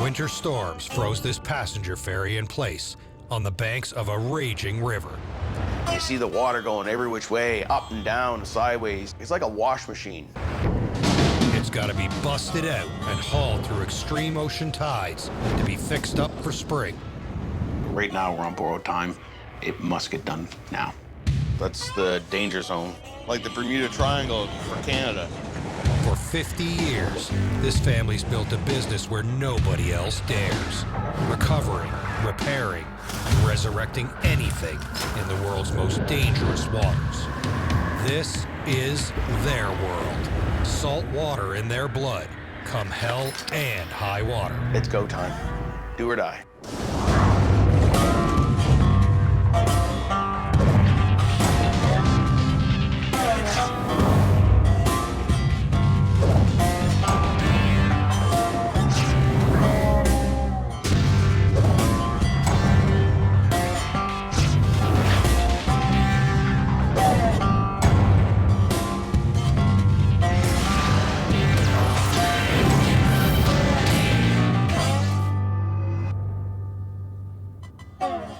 Winter storms froze this passenger ferry in place on the banks of a raging river. You see the water going every which way, up and down, sideways. It's like a wash machine. It's got to be busted out and hauled through extreme ocean tides to be fixed up for spring. Right now, we're on borrowed time. It must get done now. That's the danger zone. Like the Bermuda Triangle for Canada. For 50 years, this family's built a business where nobody else dares. Recovering, repairing, and resurrecting anything in the world's most dangerous waters. This is their world. Salt water in their blood, come hell and high water. It's go time. Do or die.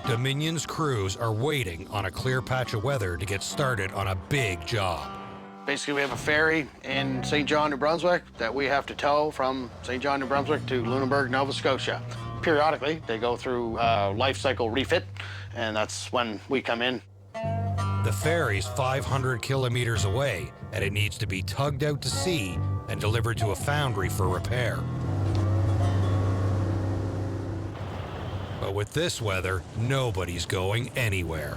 Dominion's crews are waiting on a clear patch of weather to get started on a big job. Basically, we have a ferry in St. John, New Brunswick that we have to tow from St. John, New Brunswick to Lunenburg, Nova Scotia. Periodically, they go through life cycle refit, and that's when we come in. The ferry's 500 kilometers away, and it needs to be tugged out to sea and delivered to a foundry for repair. But with this weather, nobody's going anywhere.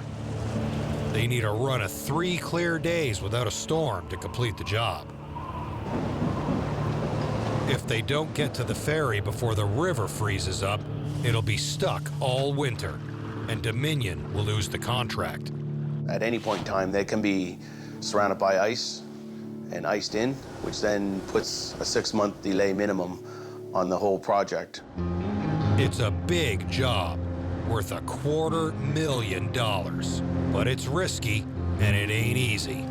They need a run of 3 clear days without a storm to complete the job. If they don't get to the ferry before the river freezes up, it'll be stuck all winter, and Dominion will lose the contract. At any point in time, they can be surrounded by ice and iced in, which then puts a 6-month delay minimum on the whole project. It's a big job, worth $250,000, but it's risky and it ain't easy.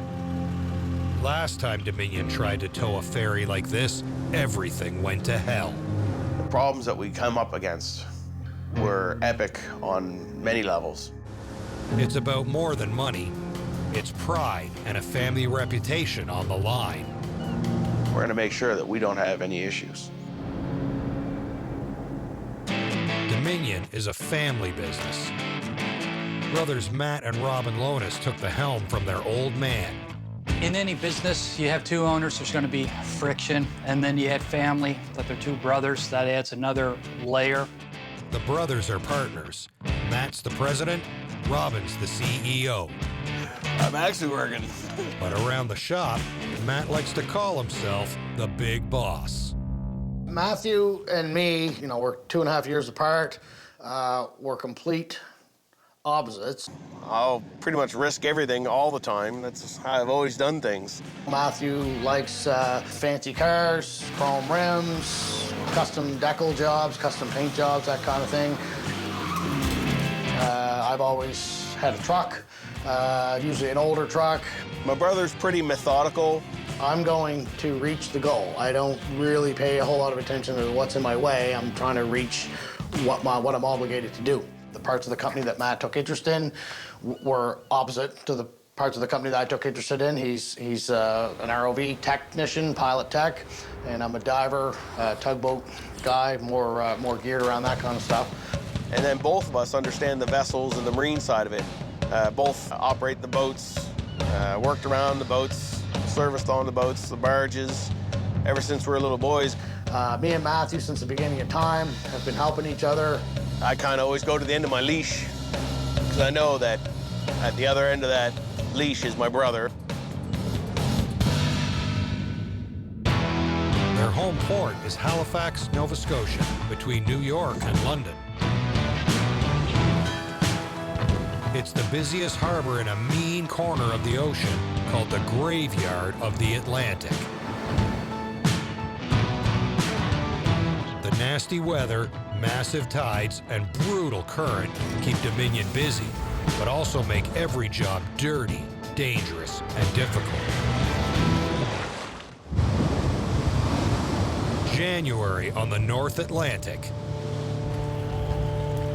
Last time Dominion tried to tow a ferry like this, everything went to hell. The problems that we come up against were epic on many levels. It's about more than money. It's pride and a family reputation on the line. We're gonna make sure that we don't have any issues. Dominion is a family business. Brothers Matt and Robin Lonis took the helm from their old man. In any business, you have 2 owners, there's gonna be friction, and then you add family, like they're 2 brothers, that adds another layer. The brothers are partners. Matt's the president, Robin's the CEO. I'm actually working. But around the shop, Matt likes to call himself the big boss. Matthew and me, you know, we're 2.5 years apart. We're complete opposites. I'll pretty much risk everything all the time. That's how I've always done things. Matthew likes fancy cars, chrome rims, custom decal jobs, custom paint jobs, that kind of thing. I've always had a truck, usually an older truck. My brother's pretty methodical. I'm going to reach the goal. I don't really pay a whole lot of attention to what's in my way. I'm trying to reach what I'm obligated to do. The parts of the company that Matt took interest in were opposite to the parts of the company that I took interest in. He's an ROV technician, pilot tech, and I'm a diver, tugboat guy, more geared around that kind of stuff. And then both of us understand the vessels and the marine side of it. Both operate the boats, worked around the boats, serviced on the boats, the barges, ever since we were little boys. Me and Matthew, since the beginning of time, have been helping each other. I kind of always go to the end of my leash, because I know that at the other end of that leash is my brother. Their home port is Halifax, Nova Scotia, between New York and London. It's the busiest harbor in a mean corner of the ocean called the graveyard of the Atlantic. The nasty weather, massive tides, and brutal current keep Dominion busy, but also make every job dirty, dangerous, and difficult. January on the North Atlantic,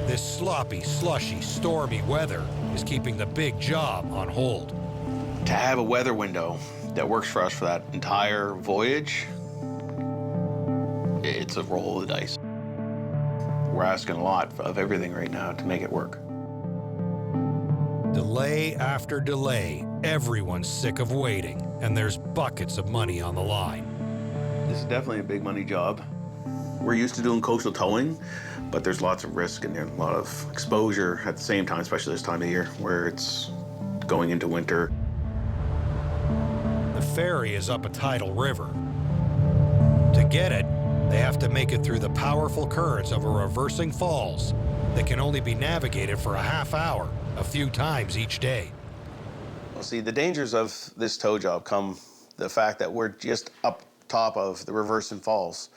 This sloppy, slushy, stormy weather is keeping the big job on hold. To have a weather window that works for us for that entire voyage, it's a roll of the dice. We're asking a lot of everything right now to make it work. Delay after delay, everyone's sick of waiting, and there's buckets of money on the line. This is definitely a big money job. We're used to doing coastal towing, but there's lots of risk and a lot of exposure at the same time, especially this time of year where it's going into winter. The ferry is up a tidal river. To get it, they have to make it through the powerful currents of a reversing falls that can only be navigated for a half hour, a few times each day. Well, see, the dangers of this tow job come the fact that we're just up top of the reversing falls.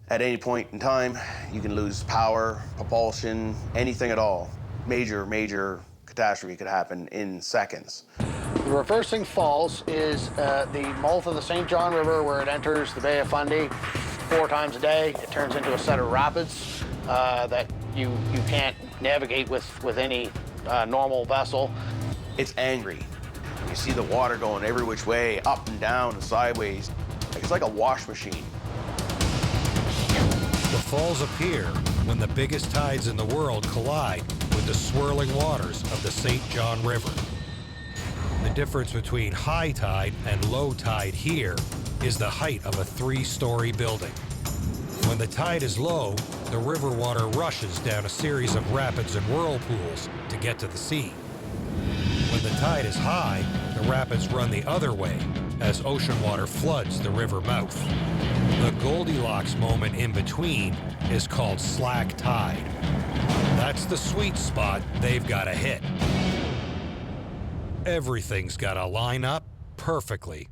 At any point in time, you can lose power, propulsion, anything at all. Major catastrophe could happen in seconds. The reversing falls is the mouth of the St. John River where it enters the Bay of Fundy 4 times a day. It turns into a set of rapids that you can't navigate with any normal vessel. It's angry. You see the water going every which way, up and down and sideways. It's like a wash machine. The falls appear when the biggest tides in the world collide with the swirling waters of the St. John River. The difference between high tide and low tide here is the height of a 3-story building. When the tide is low, the river water rushes down a series of rapids and whirlpools to get to the sea. When the tide is high, the rapids run the other way as ocean water floods the river mouth. The Goldilocks moment in between is called slack tide. That's the sweet spot they've got to hit. Everything's got to line up perfectly.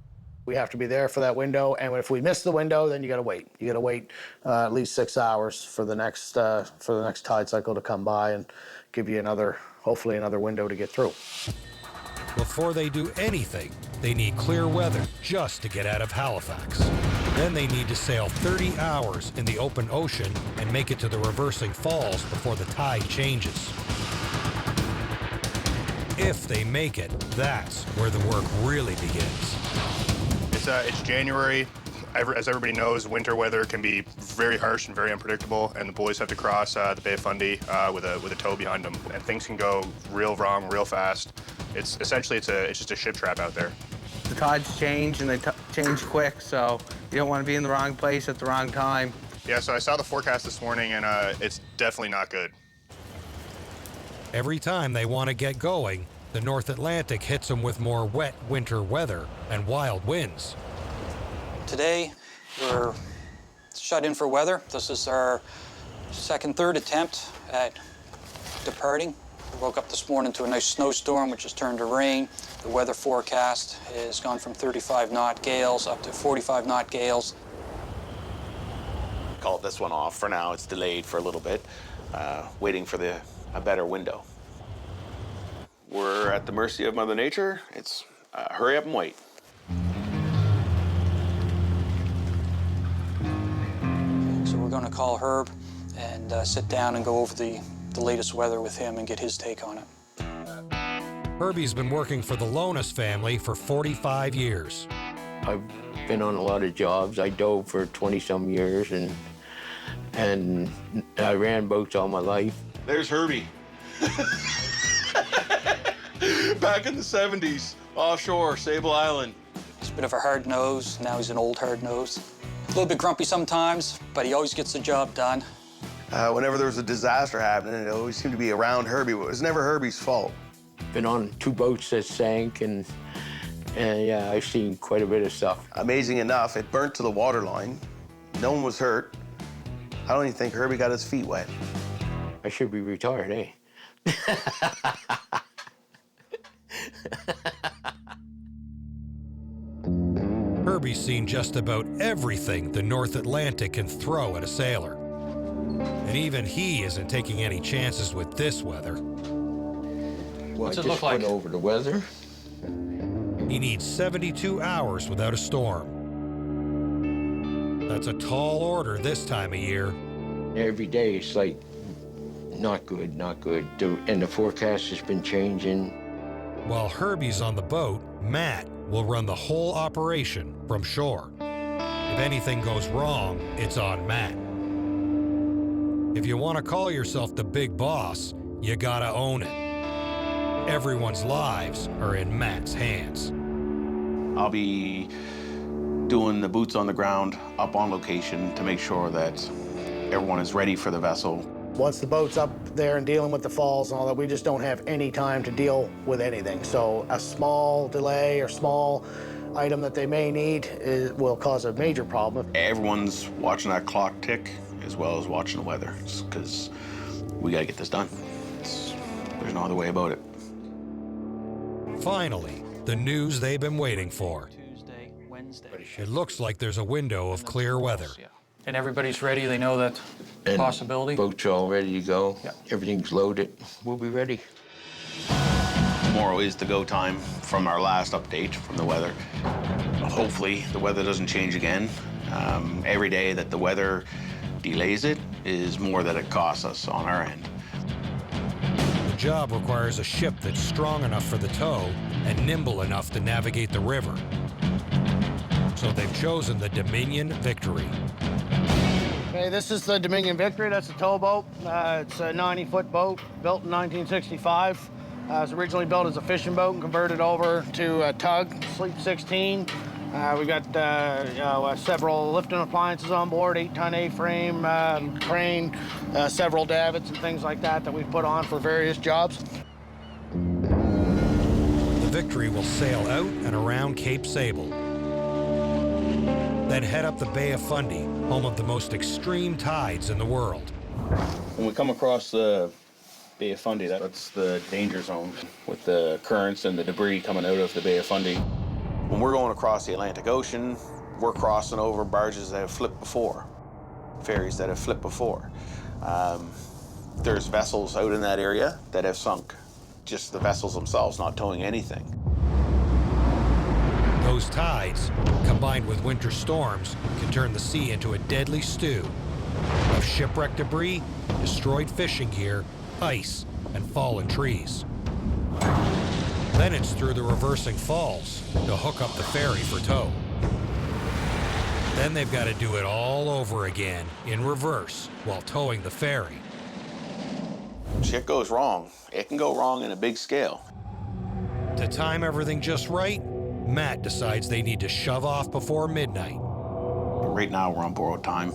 We have to be there for that window, and if we miss the window, then you got to wait. You got to wait at least 6 hours for the next tide cycle to come by and give you hopefully another window to get through. Before they do anything, they need clear weather just to get out of Halifax. Then they need to sail 30 hours in the open ocean and make it to the reversing falls before the tide changes. If they make it, that's where the work really begins. It's January. As everybody knows, winter weather can be very harsh and very unpredictable, and the boys have to cross the Bay of Fundy with a tow behind them, and things can go real wrong real fast. It's essentially it's just a ship trap out there. The tides change, and they change quick, so you don't want to be in the wrong place at the wrong time. Yeah, so I saw the forecast this morning, and it's definitely not good. Every time they want to get going, the North Atlantic hits them with more wet winter weather and wild winds. Today, we're shut in for weather. This is our third attempt at departing. We woke up this morning to a nice snowstorm, which has turned to rain. The weather forecast has gone from 35-knot gales up to 45-knot gales. Call this one off for now. It's delayed for a little bit, waiting for a better window. We're at the mercy of Mother Nature. It's hurry up and wait. So we're going to call Herb and sit down and go over the latest weather with him and get his take on it. Herbie's been working for the Lonas family for 45 years. I've been on a lot of jobs. I dove for 20-some years, and I ran boats all my life. There's Herbie. Back in the 70s, offshore, Sable Island. He's a bit of a hard nose. Now he's an old hard nose. A little bit grumpy sometimes, but he always gets the job done. Whenever there was a disaster happening, it always seemed to be around Herbie, but it was never Herbie's fault. Been on 2 boats that sank, and yeah, I've seen quite a bit of stuff. Amazing enough, it burnt to the waterline. No one was hurt. I don't even think Herbie got his feet wet. I should be retired, eh? Herbie's seen just about everything the North Atlantic can throw at a sailor. And even he isn't taking any chances with this weather. What's it I look just like? went over the weather. He needs 72 hours without a storm. That's a tall order this time of year. Every day it's like Not good, not good. And the forecast has been changing. While Herbie's on the boat, Matt will run the whole operation from shore. If anything goes wrong, it's on Matt. If you want to call yourself the big boss, you gotta own it. Everyone's lives are in Matt's hands. I'll be doing the boots on the ground up on location to make sure that everyone is ready for the vessel. Once the boat's up there and dealing with the falls and all that, we just don't have any time to deal with anything. So a small delay or small item that they may need will cause a major problem. Everyone's watching that clock tick as well as watching the weather, because we gotta get this done. There's no other way about it. Finally, the news they've been waiting for. Tuesday, Wednesday. It looks like there's a window of clear weather. And everybody's ready, they know that And possibility? Boats are all ready to go. Yeah. Everything's loaded. We'll be ready. Tomorrow is the go time from our last update from the weather. Hopefully the weather doesn't change again. Every day that the weather delays it is more that it costs us on our end. The job requires a ship that's strong enough for the tow and nimble enough to navigate the river. So they've chosen the Dominion Victory. Okay, this is the Dominion Victory. That's a towboat. It's a 90-foot boat built in 1965. It was originally built as a fishing boat and converted over to a tug, Sleep 16. We've got several lifting appliances on board, 8-ton A-frame, crane, several davits and things like that we've put on for various jobs. The Victory will sail out and around Cape Sable, then head up the Bay of Fundy, home of the most extreme tides in the world. When we come across the Bay of Fundy, that's the danger zone with the currents and the debris coming out of the Bay of Fundy. When we're going across the Atlantic Ocean, we're crossing over barges that have flipped before, ferries that have flipped before. There's vessels out in that area that have sunk, just the vessels themselves not towing anything. Those tides, combined with winter storms, can turn the sea into a deadly stew of shipwreck debris, destroyed fishing gear, ice, and fallen trees. Then it's through the reversing falls to hook up the ferry for tow. Then they've got to do it all over again in reverse while towing the ferry. Shit goes wrong. It can go wrong in a big scale. To time everything just right, Matt decides they need to shove off before midnight. Right now we're on borrowed time.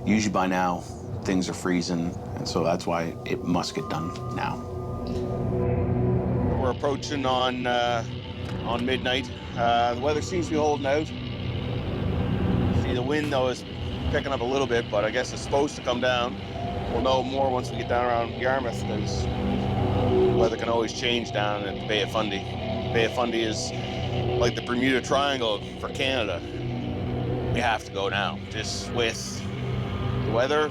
Usually by now things are freezing, and so that's why it must get done now. We're approaching on midnight. The weather seems to be holding out. See, the wind though is picking up a little bit, but I guess it's supposed to come down. We'll know more once we get down around Yarmouth, because the weather can always change down at the Bay of Fundy. Bay of Fundy is like the Bermuda Triangle for Canada. We have to go now, just with the weather,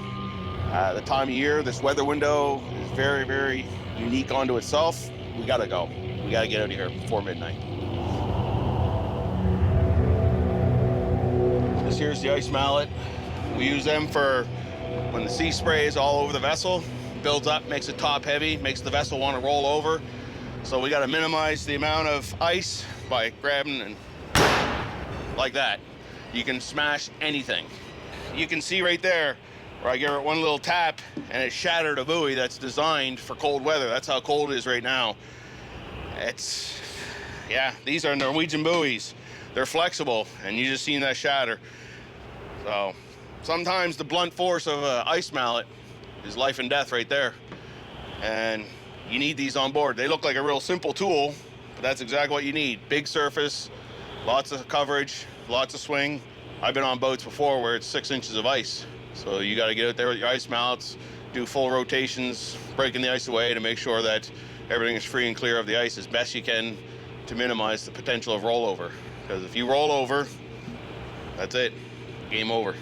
the time of year. This weather window is very, very unique unto itself. We gotta go. We gotta get out of here before midnight. This here's the ice mallet. We use them for when the sea spray is all over the vessel, builds up, makes it top heavy, makes the vessel want to roll over. So we gotta minimize the amount of ice by grabbing and like that. You can smash anything. You can see right there where I give it one little tap and it shattered a buoy that's designed for cold weather. That's how cold it is right now. Yeah, these are Norwegian buoys. They're flexible, and you just seen that shatter. So sometimes the blunt force of an ice mallet is life and death right there. And you need these on board. They look like a real simple tool, but that's exactly what you need. Big surface, lots of coverage, lots of swing. I've been on boats before where it's 6 inches of ice. So you gotta get out there with your ice mallets, do full rotations, breaking the ice away to make sure that everything is free and clear of the ice as best you can to minimize the potential of rollover. Because if you roll over, that's it, game over.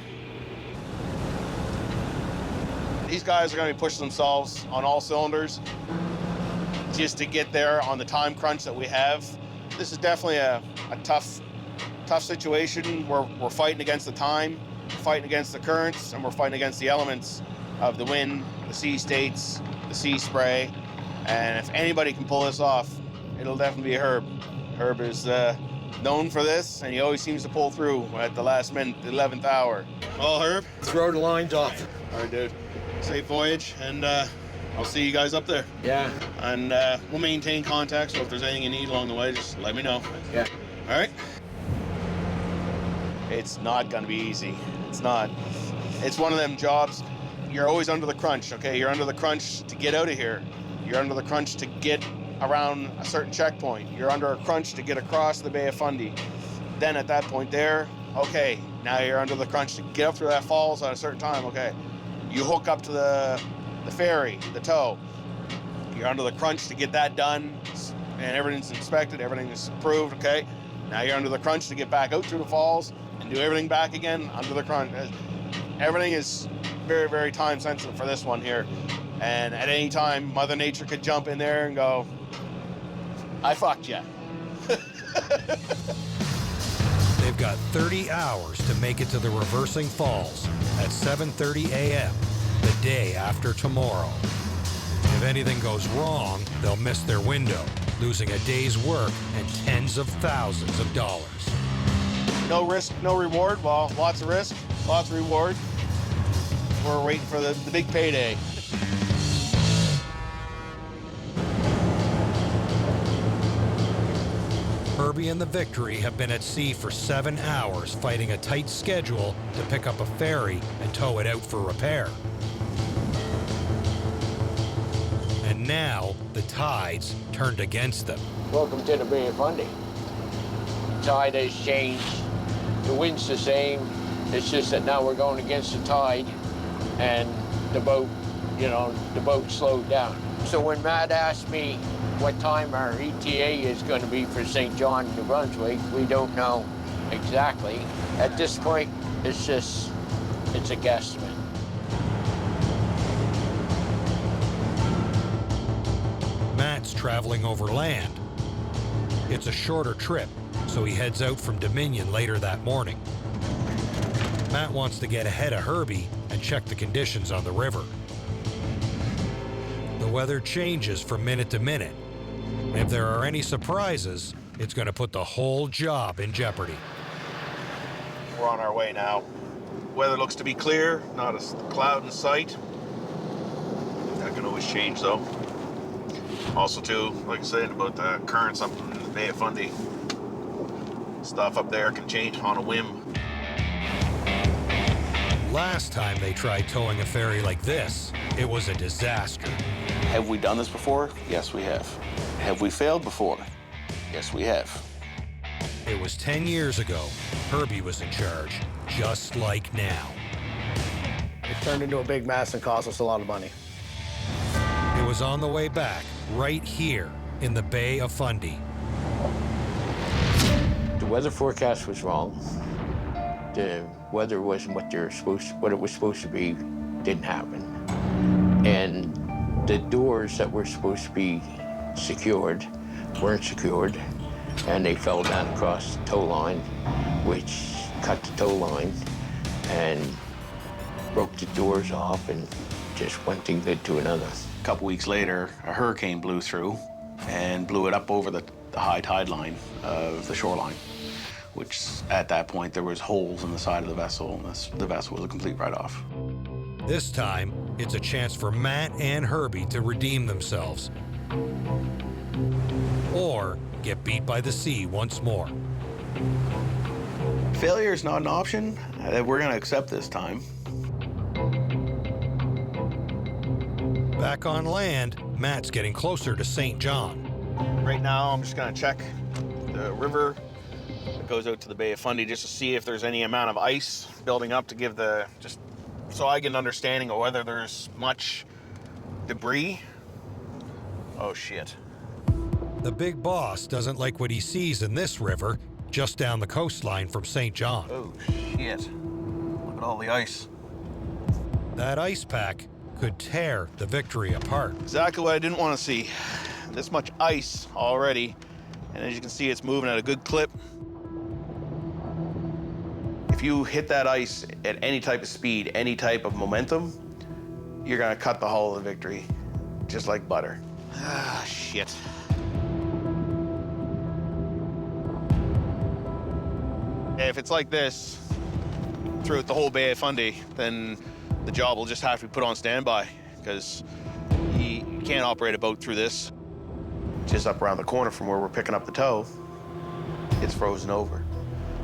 These guys are gonna be pushing themselves on all cylinders just to get there on the time crunch that we have. This is definitely a tough situation where we're fighting against the time, fighting against the currents, and we're fighting against the elements. of the wind, the sea states, the sea spray, and if anybody can pull this off, it'll definitely be Herb. Herb is known for this, and he always seems to pull through at the last minute, the 11th hour. Well, Herb, throw the lines off. All right, dude. Safe voyage, and I'll see you guys up there. Yeah. And we'll maintain contact, so if there's anything you need along the way, just let me know. Yeah. All right? It's not gonna be easy. It's not. It's one of them jobs, you're always under the crunch, okay? You're under the crunch to get out of here. You're under the crunch to get around a certain checkpoint. You're under a crunch to get across the Bay of Fundy. Then at that point there, okay, now you're under the crunch to get up through that falls at a certain time, okay? You hook up to the ferry, the tow. You're under the crunch to get that done, and everything's inspected, everything is approved, okay? Now you're under the crunch to get back out through the falls and do everything back again under the crunch. Everything is very, very time sensitive for this one here. And at any time, Mother Nature could jump in there and go, I fucked ya. They've got 30 hours to make it to the reversing falls at 7:30 a.m. the day after tomorrow. If anything goes wrong, they'll miss their window, losing a day's work and tens of thousands of dollars. No risk, no reward. Well, lots of risk, lots of reward. We're waiting for the big payday. Herbie and the Victory have been at sea for 7 hours fighting a tight schedule to pick up a ferry and tow it out for repair. And now the tides turned against them. Welcome to the Bay of Fundy. Tide has changed. The wind's the same. It's just that now we're going against the tide, and the boat, the boat slowed down. So when Matt asked me what time our ETA is going to be for St. John, New Brunswick, we don't know exactly. At this point, it's a guesstimate. Matt's traveling over land. It's a shorter trip, so he heads out from Dominion later that morning. Matt wants to get ahead of Herbie and check the conditions on the river. The weather changes from minute to minute. If there are any surprises, it's going to put the whole job in jeopardy. We're on our way now. Weather looks to be clear, not a cloud in sight. That can always change though. Also too, like I said, about the currents up in the Bay of Fundy. Stuff up there can change on a whim. Last time they tried towing a ferry like this, it was a disaster. Have we done this before? Yes, we have. Have we failed before? Yes, we have. It was 10 years ago. Herbie was in charge, just like now. It turned into a big mess and cost us a lot of money. It was on the way back, right here in the Bay of Fundy. The weather forecast was wrong. The weather wasn't what it was supposed to be, didn't happen. And the doors that were supposed to be secured weren't secured, and they fell down across the tow line, which cut the tow line and broke the doors off, and just one thing led to another. A couple weeks later, a hurricane blew through and blew it up over the high tide line of the shoreline, which at that point there was holes in the side of the vessel, and the vessel was a complete write-off. This time, it's a chance for Matt and Herbie to redeem themselves. Or get beat by the sea once more. Failure is not an option that we're gonna accept this time. Back on land, Matt's getting closer to St. John. Right now, I'm just gonna check the river that goes out to the Bay of Fundy just to see if there's any amount of ice building up to give just so I get an understanding of whether there's much debris. Oh shit. The big boss doesn't like what he sees in this river just down the coastline from St. John. Oh shit. Look at all the ice. That ice pack could tear the Victory apart. Exactly what I didn't want to see. This much ice already, and as you can see, it's moving at a good clip. If you hit that ice at any type of speed, any type of momentum, you're gonna cut the hull of the Victory just like butter. Ah, shit. If it's like this throughout the whole Bay of Fundy, then the job will just have to be put on standby, because you can't operate a boat through this. Just up around the corner from where we're picking up the tow, it's frozen over.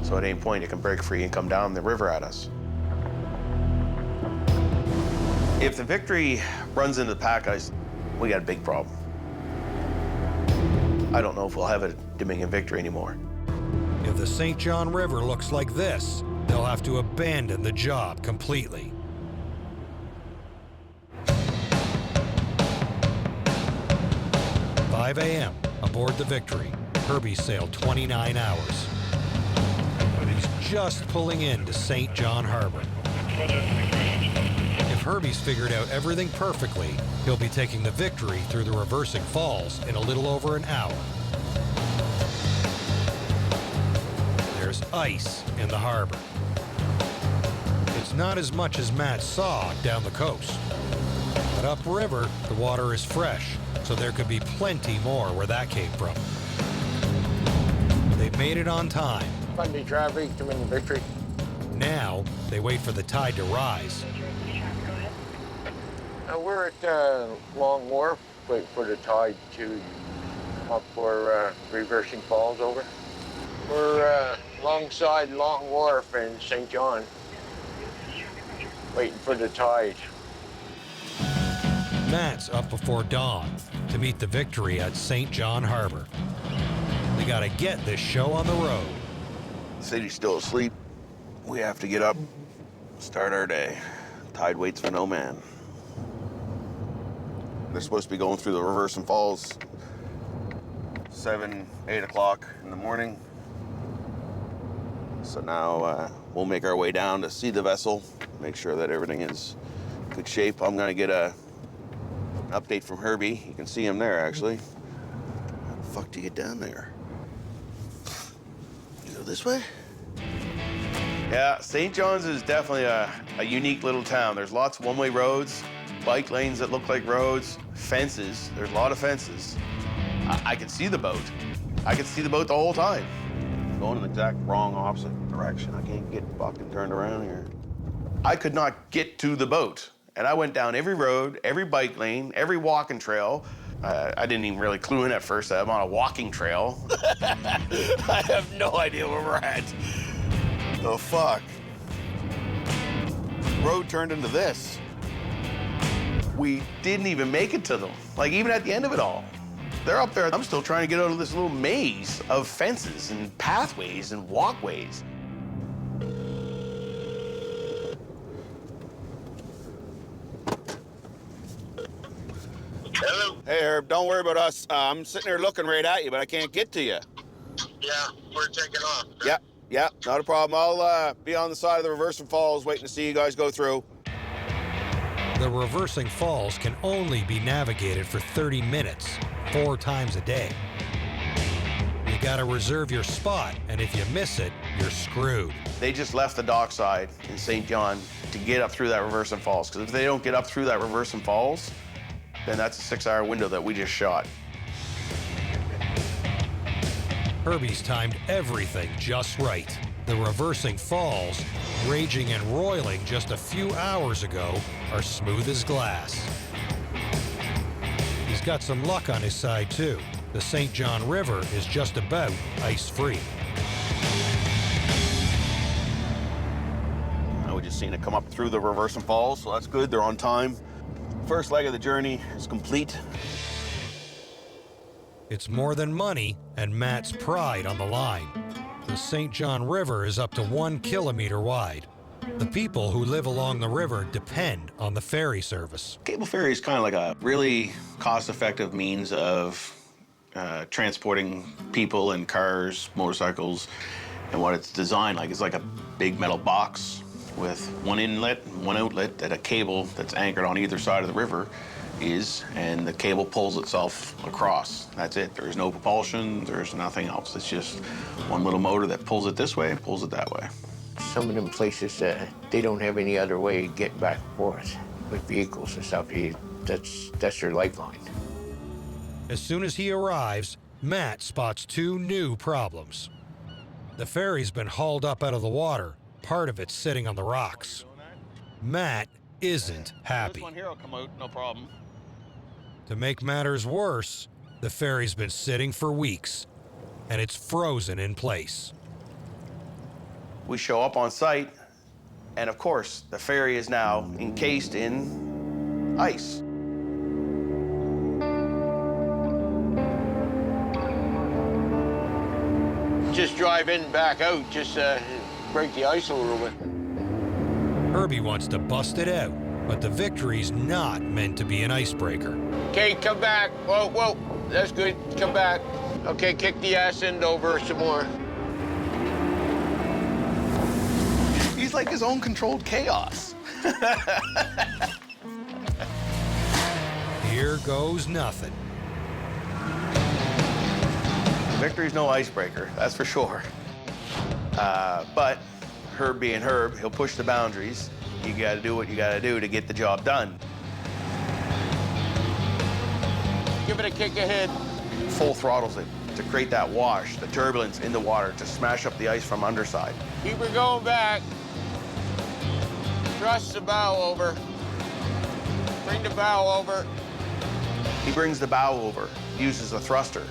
So at any point, it can break free and come down the river at us. If the Victory runs into the pack ice, we got a big problem. I don't know if we'll have a Dominion Victory anymore. If the St. John River looks like this, they'll have to abandon the job completely. "5 a.m. aboard the Victory. Herbie sailed 29 hours. But he's just pulling into St. John Harbor. If Herbie's figured out everything perfectly, he'll be taking the Victory through the reversing falls in a little over an hour. There's ice in the harbor. It's not as much as Matt saw down the coast. But upriver, the water is fresh, so there could be plenty more where that came from. They've made it on time. Fundy traffic, Dominion Victory. Now, they wait for the tide to rise. We're at Long Wharf, waiting for the tide to come up for reversing falls over. We're alongside Long Wharf in St. John, waiting for the tide. Matt's up before dawn to meet the Victory at St. John Harbor. They gotta get this show on the road. The city's still asleep. We have to get up, start our day. Tide waits for no man. They're supposed to be going through the reversing falls 7, 8 o'clock in the morning. So now we'll make our way down to see the vessel, make sure that everything is in good shape. I'm gonna get an update from Herbie. You can see him there, actually. How the fuck do you get down there? You go this way? Yeah, St. John's is definitely a unique little town. There's lots of one-way roads, bike lanes that look like roads, fences. There's a lot of fences. I could see the boat. I could see the boat the whole time. Going in the exact wrong opposite direction. I can't get fucking turned around here. I could not get to the boat. And I went down every road, every bike lane, every walking trail. I didn't even really clue in at first that I'm on a walking trail. I have no idea where we're at. The fuck? Road turned into this. We didn't even make it to them. Like, even at the end of it all. They're up there. I'm still trying to get out of this little maze of fences and pathways and walkways. Hello? Hey, Herb, don't worry about us. I'm sitting here looking right at you, but I can't get to you. Yeah, we're taking off. Yeah, not a problem. I'll be on the side of the reversing falls waiting to see you guys go through. The reversing falls can only be navigated for 30 minutes, 4 times a day. You gotta reserve your spot, and if you miss it, you're screwed. They just left the dockside in St. John to get up through that reversing falls, because if they don't get up through that reversing falls, then that's a 6-hour window that we just shot. Herbie's timed everything just right. The reversing falls, raging and roiling just a few hours ago, are smooth as glass. He's got some luck on his side, too. The St. John River is just about ice-free. Now we just seen it come up through the reversing falls, so that's good. They're on time. First leg of the journey is complete. It's more than money and Matt's pride on the line. The St. John River is up to 1 kilometer wide. The people who live along the river depend on the ferry service. Cable ferry is kind of like a really cost-effective means of transporting people and cars, motorcycles, and what it's designed like is like a big metal box with one inlet and one outlet that a cable that's anchored on either side of the river is, and the cable pulls itself across. That's it. There's no propulsion, there's nothing else. It's just one little motor that pulls it this way and pulls it that way. Some of them places, they don't have any other way to get back and forth. with vehicles and stuff. That's their lifeline. As soon as he arrives, Matt spots two new problems. The ferry's been hauled up out of the water, part of it's sitting on the rocks. Matt isn't happy. This one here will come out, no problem. To make matters worse, the ferry's been sitting for weeks, and it's frozen in place. We show up on site, and of course, the ferry is now encased in ice. Just drive in and back out, just break the ice a little bit. Herbie wants to bust it out, but the Victory's not meant to be an icebreaker. Okay, come back. Whoa, whoa, that's good. Come back. Okay, kick the ass end over some more. He's like his own controlled chaos. Here goes nothing. Victory's no icebreaker, that's for sure. But Herb being Herb, he'll push the boundaries. You gotta do what you gotta do to get the job done. Give it a kick ahead. Full throttles it to create that wash, the turbulence in the water to smash up the ice from underside. Keep her going back. Thrust the bow over. Bring the bow over. He brings the bow over, uses a thruster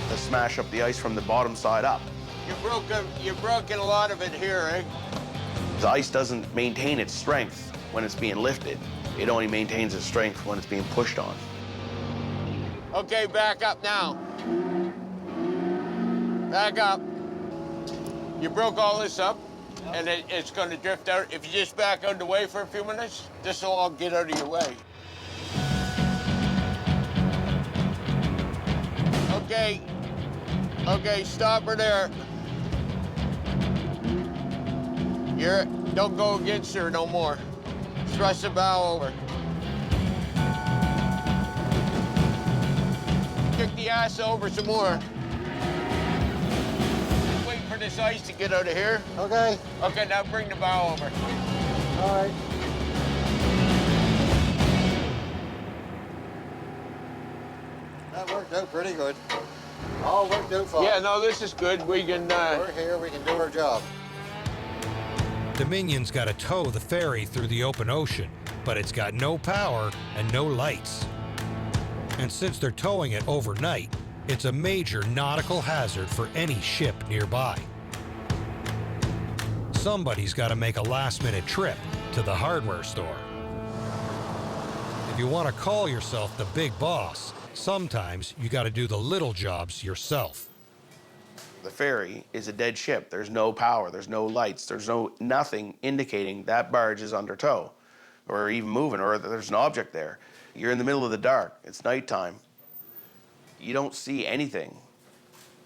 to smash up the ice from the bottom side up. You've broken a lot of it here, eh? The ice doesn't maintain its strength when it's being lifted. It only maintains its strength when it's being pushed on. Okay, back up now. Back up. You broke all this up, and it's going to drift out. If you just back out of the way for a few minutes, this will all get out of your way. Okay. Okay, stop her there. Don't go against her no more. Thrust the bow over. Kick the ass over some more. Wait for this ice to get out of here. Okay. Okay, now bring the bow over. All right. That worked out pretty good. All worked out fine. Yeah, no, this is good. We can, We're here, we can do our job. Dominion's got to tow the ferry through the open ocean, but it's got no power and no lights. And since they're towing it overnight, it's a major nautical hazard for any ship nearby. Somebody's got to make a last-minute trip to the hardware store. If you want to call yourself the big boss, sometimes you got to do the little jobs yourself. The ferry is a dead ship. There's no power, there's no lights, there's nothing indicating that barge is under tow or even moving or there's an object there. You're in the middle of the dark, it's nighttime. You don't see anything,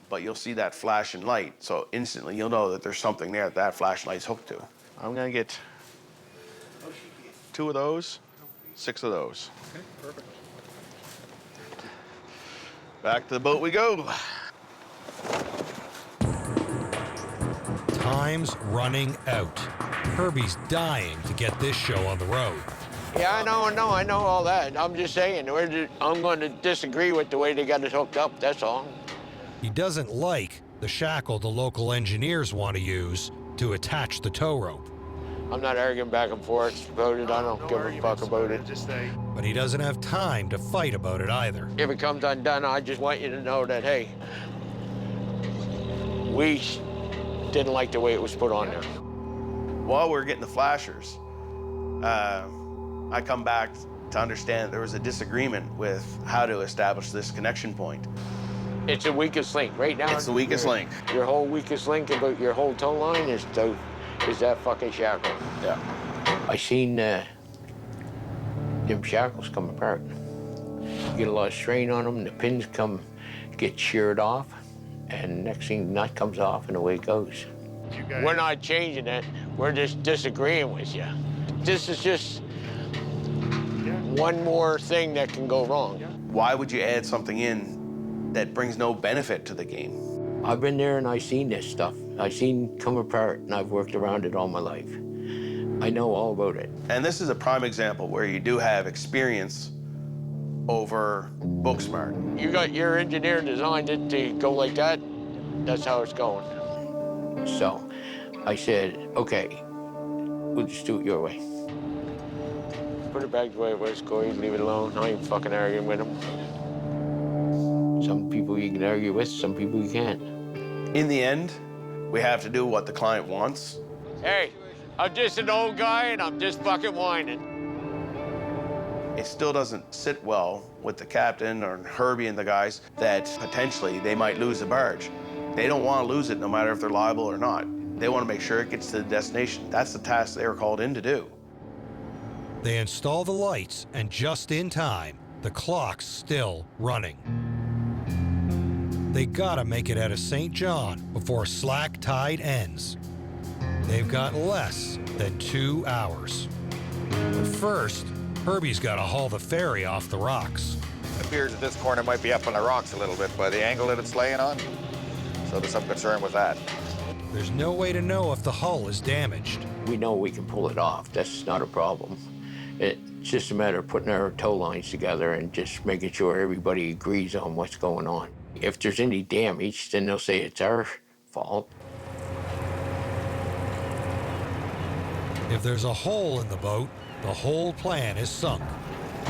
but you'll see that flashing light. So instantly you'll know that there's something there that flashing light's hooked to. I'm gonna get 2 of those, 6 of those. Okay, perfect. Back to the boat we go. Time's running out. Herbie's dying to get this show on the road. Yeah, I know all that. I'm just saying, I'm going to disagree with the way they got it hooked up, that's all. He doesn't like the shackle the local engineers want to use to attach the tow rope. I'm not arguing back and forth about it. I don't give a fuck about it. But he doesn't have time to fight about it either. If it comes undone, I just want you to know that, hey, we didn't like the way it was put on there. While we're getting the flashers, I come back to understand there was a disagreement with how to establish this connection point. It's the weakest link. Right now, It's the weakest link. Your whole weakest link about your whole tow line is that fucking shackle. Yeah. I seen them shackles come apart. You get a lot of strain on them, the pins get sheared off, and next thing the nut comes off and away it goes. We're not changing it. We're just disagreeing with you. This is just one more thing that can go wrong. Why would you add something in that brings no benefit to the game? I've been there and I've seen this stuff. I've seen it come apart and I've worked around it all my life. I know all about it. And this is a prime example where you do have experience over book smart. You got your engineer designed it to go like that. That's how it's going. So I said, okay, we'll just do it your way. Put it back the way it was, Corey. Leave it alone. I ain't fucking arguing with him. Some people you can argue with, some people you can't. In the end, we have to do what the client wants. Hey, I'm just an old guy and I'm just fucking whining. It still doesn't sit well with the captain or Herbie and the guys that potentially they might lose the barge. They don't want to lose it no matter if they're liable or not. They want to make sure it gets to the destination. That's the task they were called in to do. They install the lights, and just in time, the clock's still running. They gotta make it out of St. John before slack tide ends. They've got less than 2 hours. But first, Herbie's gotta haul the ferry off the rocks. It appears that this corner might be up on the rocks a little bit by the angle that it's laying on. So there's some concern with that. There's no way to know if the hull is damaged. We know we can pull it off. That's not a problem. It's just a matter of putting our tow lines together and just making sure everybody agrees on what's going on. If there's any damage, then they'll say it's our fault. If there's a hole in the boat, the whole plan is sunk.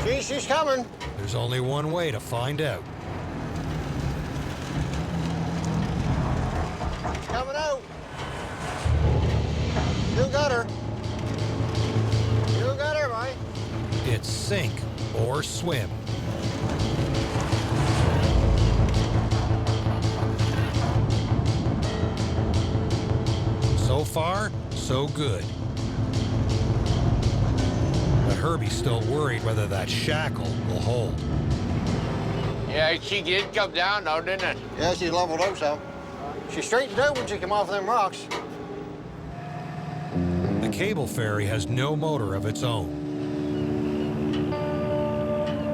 She's coming. There's only one way to find out. Coming out. You got her. You got her, Mike. It's sink or swim. So far, so good. But Herbie's still worried whether that shackle will hold. Yeah, she did come down though, didn't it? Yeah, she's leveled out some. She straightened out when she came off them rocks. The cable ferry has no motor of its own.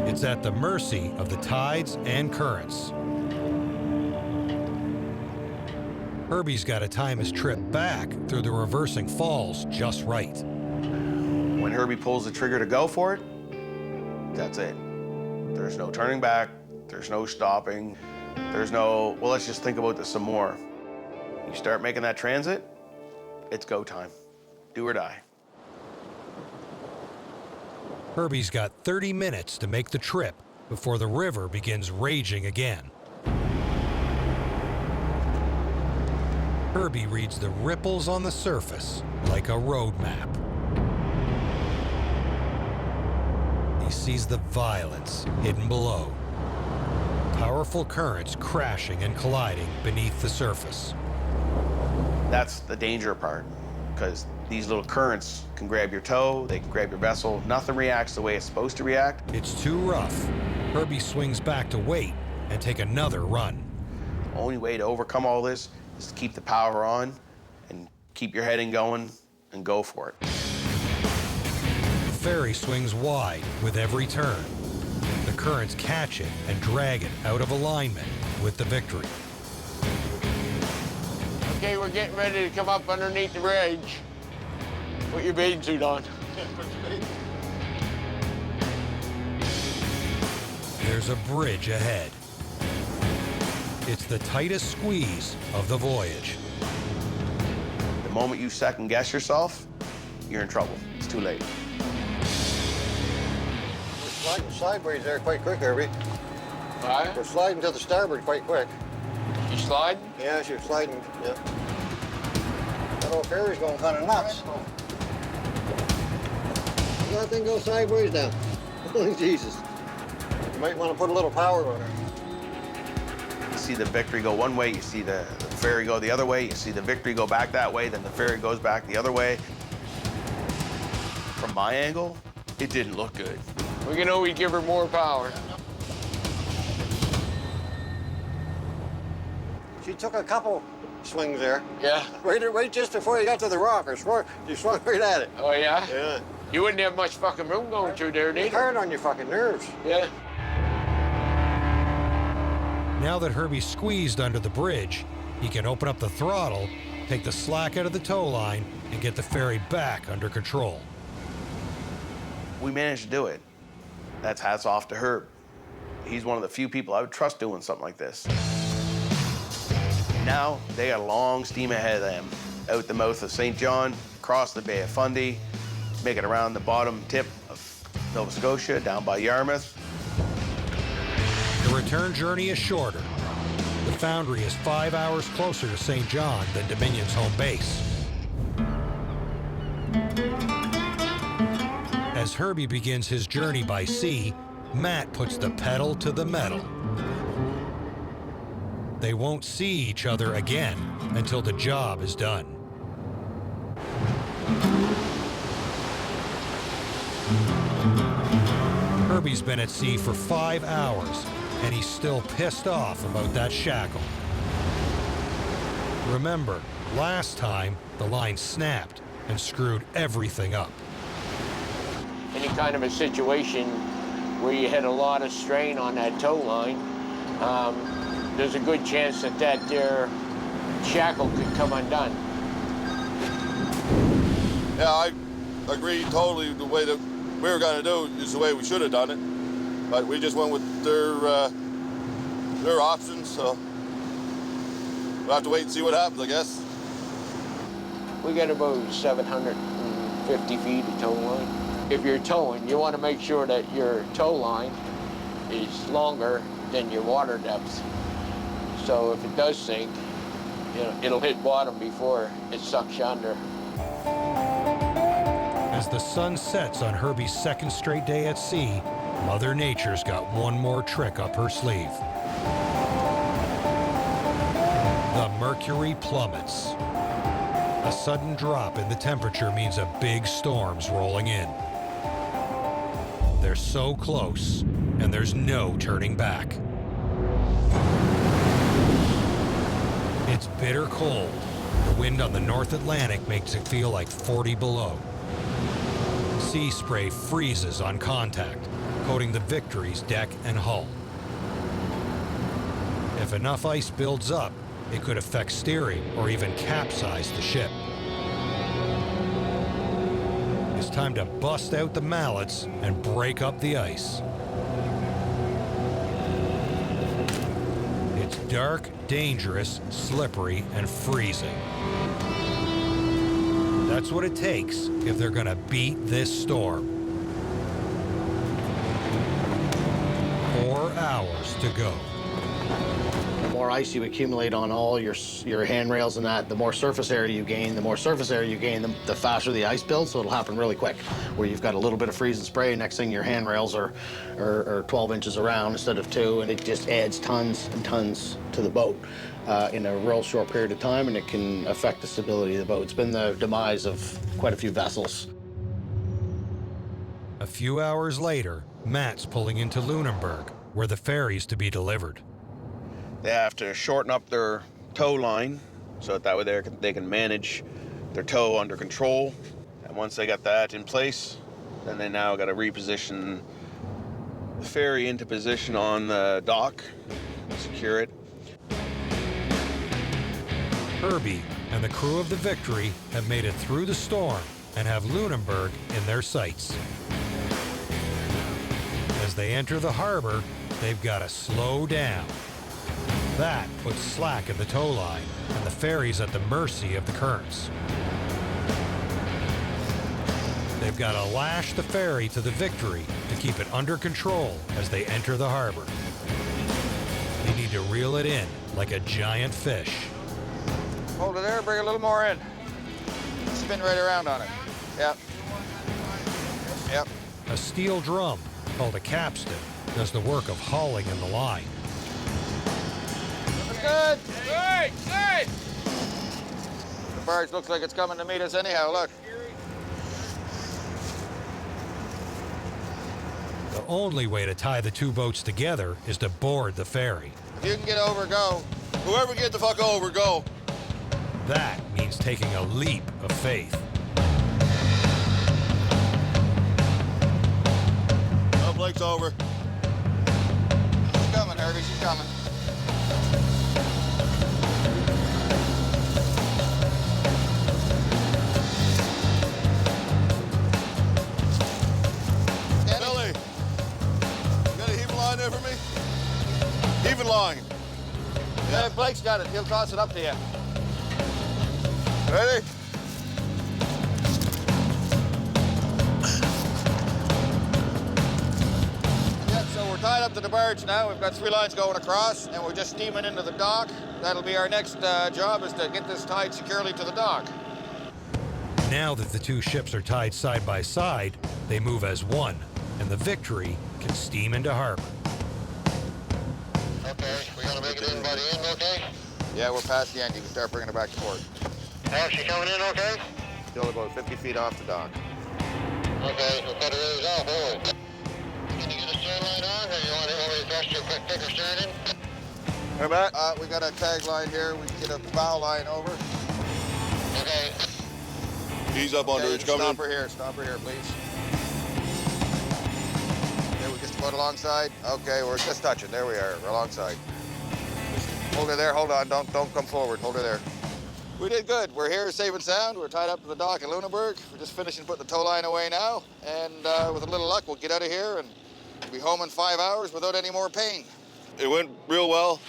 It's at the mercy of the tides and currents. Herbie's got to time his trip back through the reversing falls just right. When Herbie pulls the trigger to go for it, that's it. There's no turning back, there's no stopping, there's no, well, let's just think about this some more. You start making that transit, it's go time. Do or die. Herbie's got 30 minutes to make the trip before the river begins raging again. Herbie reads the ripples on the surface like a road map. He sees the violence hidden below. Powerful currents crashing and colliding beneath the surface. That's the danger part, because these little currents can grab your tow, they can grab your vessel. Nothing reacts the way it's supposed to react. It's too rough. Herbie swings back to wait and take another run. The only way to overcome all this is to keep the power on and keep your heading going and go for it. The ferry swings wide with every turn. The currents catch it and drag it out of alignment with the Victory. Okay, we're getting ready to come up underneath the bridge. Put your bathing suit on. There's a bridge ahead. It's the tightest squeeze of the voyage. The moment you second guess yourself, you're in trouble. It's too late. We're sliding sideways there quite quick, Herbie. Right? We're sliding to the starboard quite quick. You sliding? Yeah, she's sliding, yeah. That old ferry's going kind of nuts. That thing goes sideways now. Holy Jesus. You might want to put a little power on her. You see the Victory go one way, you see the ferry go the other way, you see the Victory go back that way, then the ferry goes back the other way. From my angle, it didn't look good. We can always give her more power. She took a couple swings there. Yeah. Right just before you got to the rock, you swung right at it. Oh, yeah? Yeah. You wouldn't have much fucking room going through there, It's neither. hard on your fucking nerves. Yeah. Now that Herbie's squeezed under the bridge, he can open up the throttle, take the slack out of the tow line, and get the ferry back under control. We managed to do it. That's hats off to Herb. He's one of the few people I would trust doing something like this. Now, they got a long steam ahead of them. Out the mouth of St. John, across the Bay of Fundy, make it around the bottom tip of Nova Scotia, down by Yarmouth. The return journey is shorter. The Foundry is 5 hours closer to St. John than Dominion's home base. As Herbie begins his journey by sea, Matt puts the pedal to the metal. They won't see each other again until the job is done. Herbie's been at sea for 5 hours, and he's still pissed off about that shackle. Remember, last time, the line snapped and screwed everything up. Any kind of a situation where you had a lot of strain on that tow line, there's a good chance that that there shackle could come undone. Yeah, I agree totally. The way that we were going to do it is the way we should have done it, but we just went with their options, so we'll have to wait and see what happens, I guess. We got about 750 feet of tow line. If you're towing, you want to make sure that your tow line is longer than your water depth. So if it does sink, you know, it'll hit bottom before it sucks you under. As the sun sets on Herbie's second straight day at sea, Mother Nature's got one more trick up her sleeve. The mercury plummets. A sudden drop in the temperature means a big storm's rolling in. They're so close, and there's no turning back. It's bitter cold. The wind on the North Atlantic makes it feel like 40 below. Sea spray freezes on contact, coating the Victory's deck and hull. If enough ice builds up, it could affect steering or even capsize the ship. It's time to bust out the mallets and break up the ice. It's dark, dangerous, slippery, and freezing. That's what it takes if they're gonna beat this storm. 4 hours to go. The more ice you accumulate on all your handrails and that, the more surface area you gain. The more surface area you gain, the faster the ice builds, so it'll happen really quick. Where you've got a little bit of freeze and spray, next thing your handrails are 12 inches around instead of 2, and it just adds tons and tons to the boat in a real short period of time, and it can affect the stability of the boat. It's been the demise of quite a few vessels. A few hours later, Matt's pulling into Lunenburg, where the ferry's to be delivered. They have to shorten up their tow line so that way they can manage their tow under control. And once they got that in place, then they now got to reposition the ferry into position on the dock, secure it. Herbie and the crew of the Victory have made it through the storm and have Lunenburg in their sights. As they enter the harbor, they've got to slow down. That puts slack in the tow line, and the ferry's at the mercy of the currents. They've got to lash the ferry to the Victory to keep it under control as they enter the harbor. They need to reel it in like a giant fish. Hold it there, bring a little more in. Spin right around on it. Yep. Yep. A steel drum, called a capstan, does the work of hauling in the line. Good. Good. Good. The barge looks like it's coming to meet us anyhow. Look. The only way to tie the two boats together is to board the ferry. If you can get over, go. Whoever get the fuck over, go. That means taking a leap of faith. Oh, Blake's over. She's coming, Herbie. She's coming. Hey, Blake's got it. He'll toss it up to you. Ready? Yep, so we're tied up to the barge now. We've got 3 lines going across, and we're just steaming into the dock. That'll be our next job, is to get this tied securely to the dock. Now that the two ships are tied side by side, they move as one, and the Victory can steam into harbor. Okay, we gonna make it in by the end, okay? Yeah, we're past the end. You can start bringing it back to port. Now, she coming in okay? Still about 50 feet off the dock. Okay, we'll cut her raise off, forward. Can you get a stern line on, or you want me to thrust your quick picker stern in? We're back. We got a tag line here. We can get a bow line over. Okay. He's up on Okay, bridge coming in. Stop her here. Stop her here, please. Okay, we're just about alongside. Okay, we're just touching. There we are. We're alongside. Just hold her there. Hold on. Don't come forward. Hold her there. We did good. We're here safe and sound. We're tied up to the dock in Lunenburg. We're just finishing putting the tow line away now. And with a little luck, we'll get out of here and be home in 5 hours without any more pain. It went real well.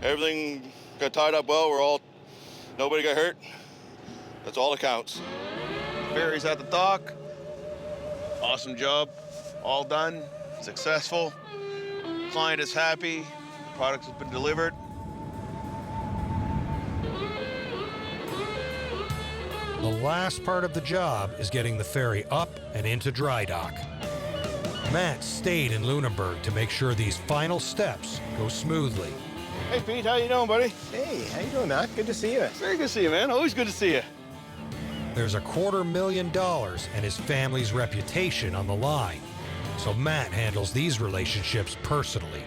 Everything got tied up well. Nobody got hurt. That's all that counts. Ferry's at the dock. Awesome job. All done. Successful. Client is happy. Products have been delivered. The last part of the job is getting the ferry up and into dry dock. Matt stayed in Lunenburg to make sure these final steps go smoothly. Hey, Pete, how you doing, buddy? Hey, how you doing, Matt? Good to see you. Very good to see you, man. Always good to see you. There's $250,000 and his family's reputation on the line, so Matt handles these relationships personally.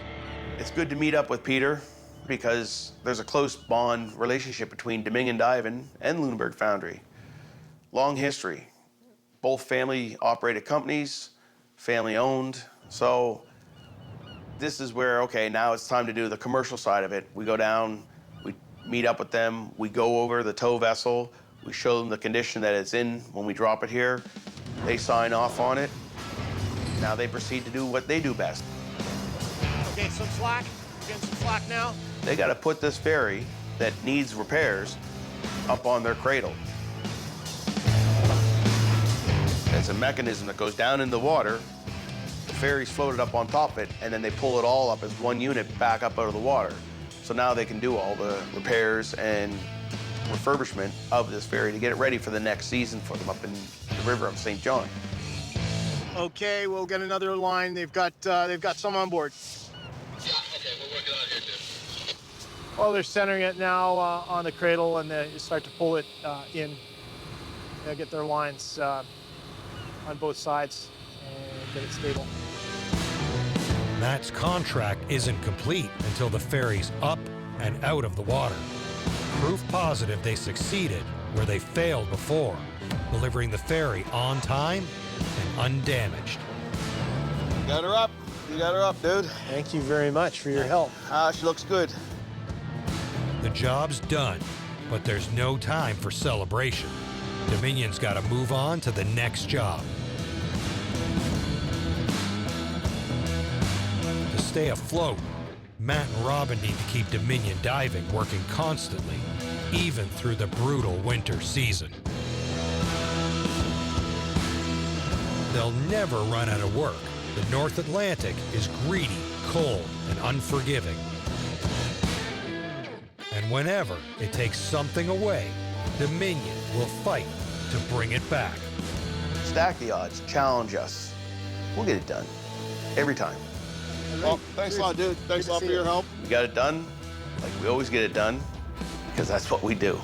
It's good to meet up with Peter because there's a close bond relationship between Dominion Diving and Lunenburg Foundry. Long history. Both family-operated companies, family-owned. So this is where, okay, now it's time to do the commercial side of it. We go down, we meet up with them, we go over the tow vessel, we show them the condition that it's in when we drop it here. They sign off on it. Now they proceed to do what they do best. Okay, some slack. Getting some slack now. They got to put this ferry that needs repairs up on their cradle. It's a mechanism that goes down in the water. The ferry's floated up on top of it, and then they pull it all up as one unit back up out of the water. So now they can do all the repairs and refurbishment of this ferry to get it ready for the next season for them up in the river of St. John. Okay, we'll get another line. They've got some on board. Yeah, okay, we'll work it out here, too. Well, they're centering it now on the cradle, and they start to pull it in. They'll get their lines on both sides and get it stable. Matt's contract isn't complete until the ferry's up and out of the water. Proof positive they succeeded where they failed before, delivering the ferry on time and undamaged. You got her up. You got her up, dude. Thank you very much for your help. She looks good. The job's done, but there's no time for celebration. Dominion's got to move on to the next job. To stay afloat, Matt and Robin need to keep Dominion Diving working constantly, even through the brutal winter season. They'll never run out of work. The North Atlantic is greedy, cold, and unforgiving. And whenever it takes something away, Dominion will fight to bring it back. Stack the odds, challenge us. We'll get it done. Every time. Well, thanks a lot, dude. Thanks a lot for your help. We got it done like we always get it done because that's what we do.